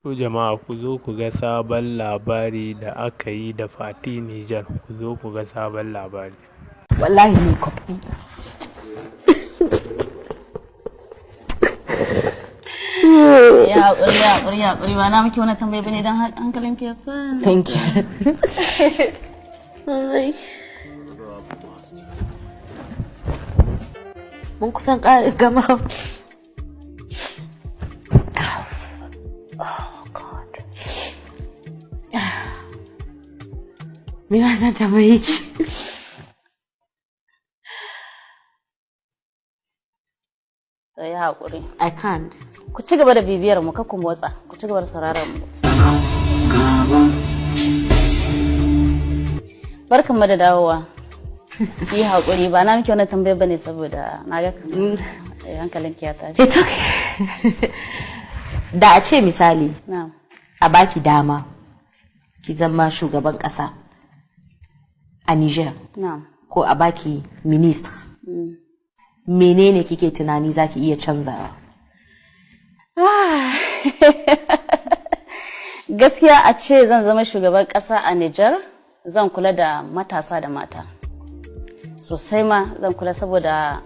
To jama'a ku zo ku ga sabon labari da aka yi da Fati Niger. Ku zo ku ga sabon labari. Wallahi ne kwafi. Ya haƙuri ba na miki wani tambayi bane don hankalin ke kan. Thank you. Mun kusan ƙara gama. Oh God. Me ma zan tambaye ki? To ya haƙuri. I can't. Ku ci gaba da bibiyar mu, ku motsa. Ku ci gaba da sauraron mu. Barkanmu da dawowa. Yi haƙuri ba na miki wani tambayi bane saboda na ga hankalin ki ya tashi. It's okay. Da a ce misali Na'am. a baki dama ki zama shugaban ƙasa a Niger Na'am. ko a baki minister. Menene kike tunani zaki iya canzawa? Gaskiya a ce zan zama shugaban ƙasa a Niger, zan kula da matasa da mata. Sosai ma zan kula saboda